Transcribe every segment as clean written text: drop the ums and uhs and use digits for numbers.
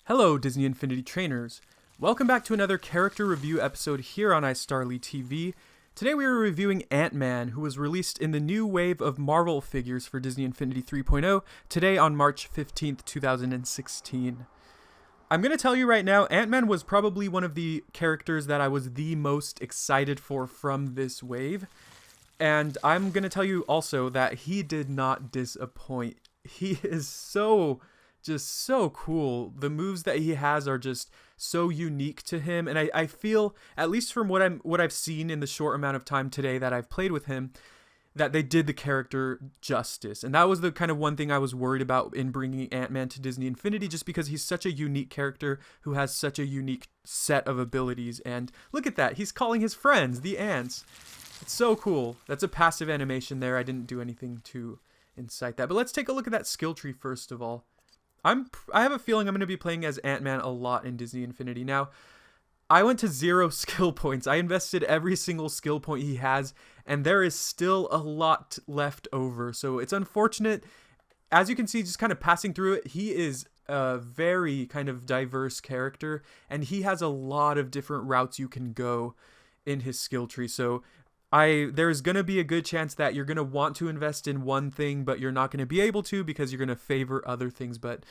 Hello, Disney Infinity trainers. Welcome back to another character review episode here on iStarlyTV. Today we are reviewing Ant-Man, who was released in the new wave of Marvel figures for Disney Infinity 3.0 today on March 15th, 2016. I'm going to tell you right now, Ant-Man was probably one of the characters that I was the most excited for from this wave. And I'm going to tell you also that he did not disappoint. He is just so cool. The moves that he has are just so unique to him, and I feel, at least from what I've seen in the short amount of time today that I've played with him, that they did the character justice. And that was the kind of one thing I was worried about in bringing Ant-Man to Disney Infinity, just because he's such a unique character who has such a unique set of abilities. And look at that, he's calling his friends the ants. It's so cool. That's a passive animation there. I didn't do anything to incite that. But let's take a look at that skill tree first of all. I have a feeling I'm going to be playing as Ant-Man a lot in Disney Infinity. Now, I went to 0 skill points. I invested every single skill point he has, and there is still a lot left over. So it's unfortunate. As you can see, just kind of passing through it, he is a very kind of diverse character, and he has a lot of different routes you can go in his skill tree. So there's going to be a good chance that you're going to want to invest in one thing, but you're not going to be able to because you're going to favor other things. But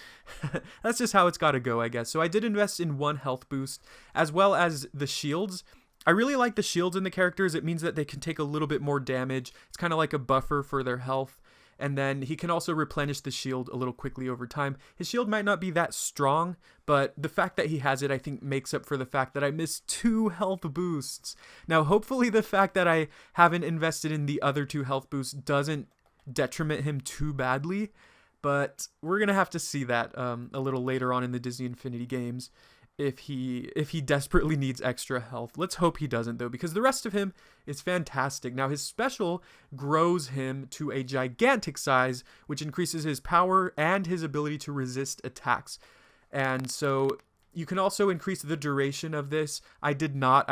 that's just how it's got to go, I guess. So I did invest in 1 health boost, as well as the shields. I really like the shields in the characters. It means that they can take a little bit more damage. It's kind of like a buffer for their health. And then he can also replenish the shield a little quickly over time. His shield might not be that strong, but the fact that he has it, I think, makes up for the fact that I missed 2 health boosts. Now, hopefully the fact that I haven't invested in the other 2 health boosts doesn't detriment him too badly, but we're going to have to see that a little later on in the Disney Infinity games. If he desperately needs extra health. Let's hope he doesn't, though, because the rest of him is fantastic. Now, his special grows him to a gigantic size, which increases his power and his ability to resist attacks. And so you can also increase the duration of this. I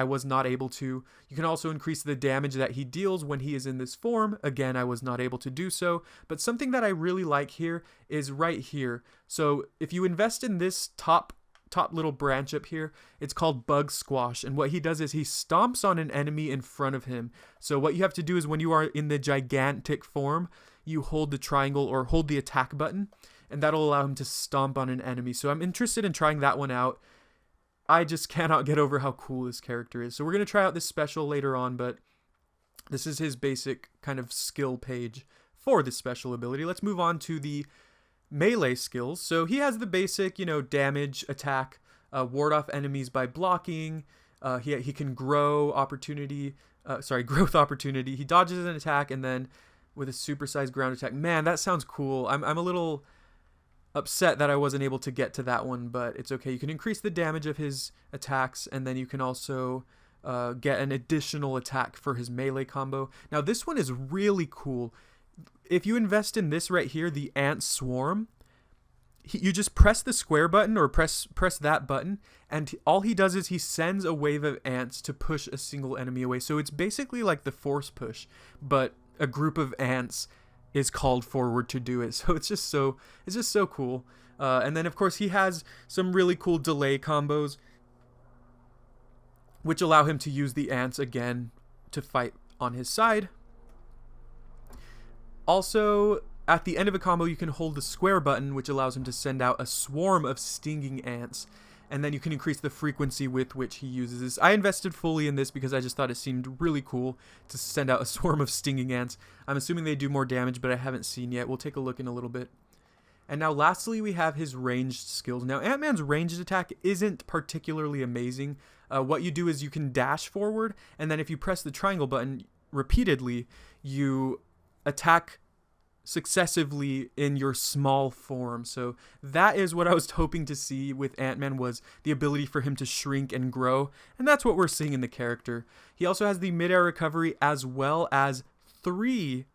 was not able to. You can also increase the damage that he deals when he is in this form. Again, I was not able to do so. But something that I really like here is right here. So if you invest in this top little branch up here, it's called Bug Squash, and what he does is he stomps on an enemy in front of him. So what you have to do is when you are in the gigantic form, you hold the triangle or hold the attack button, and that'll allow him to stomp on an enemy. So I'm interested in trying that one out. I just cannot get over how cool this character is. So we're going to try out this special later on, but this is his basic kind of skill page for this special ability. Let's move on to the melee skills. So he has the basic, damage, attack, ward off enemies by blocking. He can growth opportunity. He dodges an attack and then with a supersized ground attack. Man, that sounds cool. I'm a little upset that I wasn't able to get to that one, but it's okay. You can increase the damage of his attacks, and then you can also get an additional attack for his melee combo. Now this one is really cool. If you invest in this right here, the Ant Swarm, you just press the square button or press that button, and all he does is he sends a wave of ants to push a single enemy away. So it's basically like the force push, but a group of ants is called forward to do it. So it's just so cool. And then of course he has some really cool delay combos, which allow him to use the ants again to fight on his side. Also, at the end of a combo, you can hold the square button, which allows him to send out a swarm of stinging ants, and then you can increase the frequency with which he uses this. I invested fully in this because I just thought it seemed really cool to send out a swarm of stinging ants. I'm assuming they do more damage, but I haven't seen yet. We'll take a look in a little bit. And now lastly, we have his ranged skills. Now, Ant-Man's ranged attack isn't particularly amazing. What you do is you can dash forward, and then if you press the triangle button repeatedly, you attack successively in your small form. So that is what I was hoping to see with Ant-Man, was the ability for him to shrink and grow, and that's what we're seeing in the character. He also has the mid-air recovery as well as 3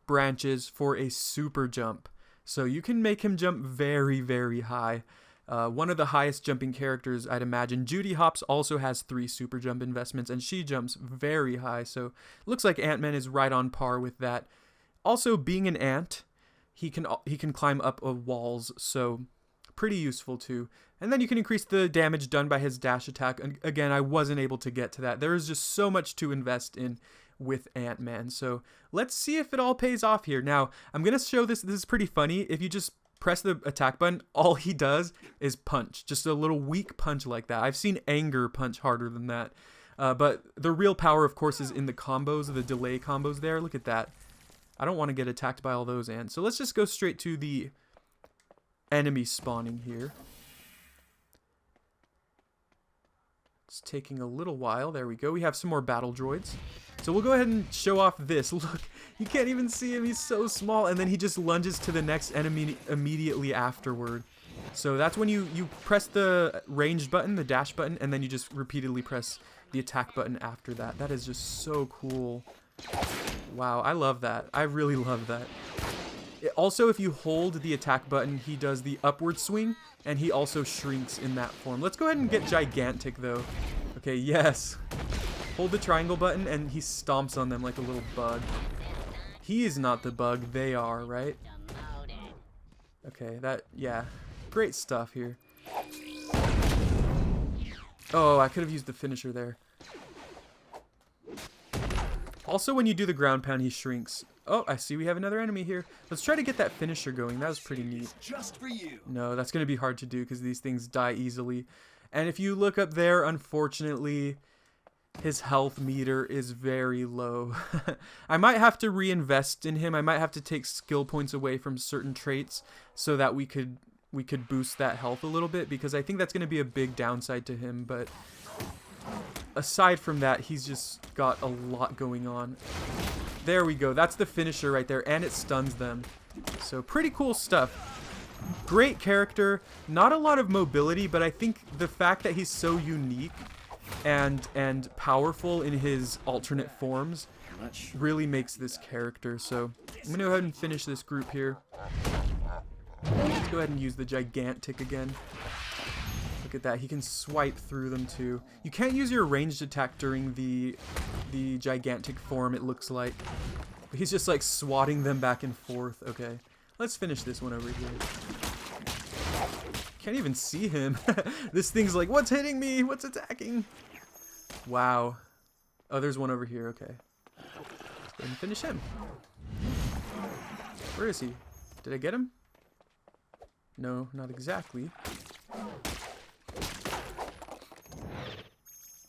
branches for a super jump. So you can make him jump very, very high. One of the highest jumping characters, I'd imagine. Judy Hopps also has 3 super jump investments, and she jumps very high. So it looks like Ant-Man is right on par with that. Also, being an ant, he can climb up walls, so pretty useful too. And then you can increase the damage done by his dash attack. And again, I wasn't able to get to that. There is just so much to invest in with Ant-Man. So let's see if it all pays off here. Now, I'm going to show this. This is pretty funny. If you just press the attack button, all he does is punch. Just a little weak punch like that. I've seen Anger punch harder than that. But the real power, of course, is in the combos, the delay combos there. Look at that. I don't want to get attacked by all those ants. So let's just go straight to the enemy spawning here. It's taking a little while. There we go. We have some more battle droids. So we'll go ahead and show off this. Look, you can't even see him. He's so small. And then he just lunges to the next enemy immediately afterward. So that's when you press the ranged button, the dash button, and then you just repeatedly press the attack button after that. That is just so cool. Wow, I love that. I really love that. Also, if you hold the attack button, he does the upward swing, and he also shrinks in that form. Let's go ahead and get gigantic, though. Okay, yes. Hold the triangle button, and he stomps on them like a little bug. He is not the bug, they are, right? Okay, yeah. Great stuff here. Oh, I could have used the finisher there. Also, when you do the ground pound, he shrinks. Oh, I see we have another enemy here. Let's try to get that finisher going. That was pretty neat. Just for you. No, that's going to be hard to do because these things die easily. And if you look up there, unfortunately, his health meter is very low. I might have to reinvest in him. I might have to take skill points away from certain traits so that we could boost that health a little bit, because I think that's going to be a big downside to him. But aside from that, he's just got a lot going on. There we go. That's the finisher right there, and it stuns them. So pretty cool stuff. Great character. Not a lot of mobility, but I think the fact that he's so unique and powerful in his alternate forms really makes this character. So I'm going to go ahead and finish this group here. Let's go ahead and use the gigantic again. Look at that. He can swipe through them too. You can't use your ranged attack during the gigantic form, it looks like. But he's just like swatting them back and forth. Okay. Let's finish this one over here. Can't even see him. This thing's like, what's hitting me? What's attacking? Wow. Oh, there's one over here. Okay. Let's go ahead and finish him. Where is he? Did I get him? No, not exactly.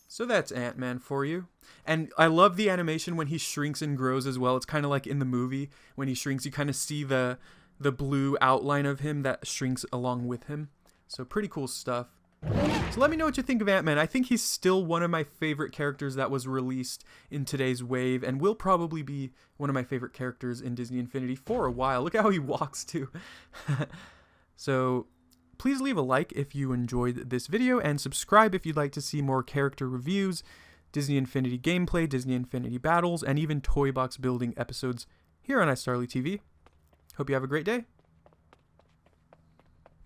So that's Ant-Man for you. And I love the animation when he shrinks and grows as well. It's kind of like in the movie. When he shrinks, you kind of see the blue outline of him that shrinks along with him. So pretty cool stuff. So let me know what you think of Ant-Man. I think he's still one of my favorite characters that was released in today's wave, and will probably be one of my favorite characters in Disney Infinity for a while. Look at how he walks too. So please leave a like if you enjoyed this video, and subscribe if you'd like to see more character reviews, Disney Infinity gameplay, Disney Infinity battles, and even toy box building episodes here on iStarlyTV. Hope you have a great day.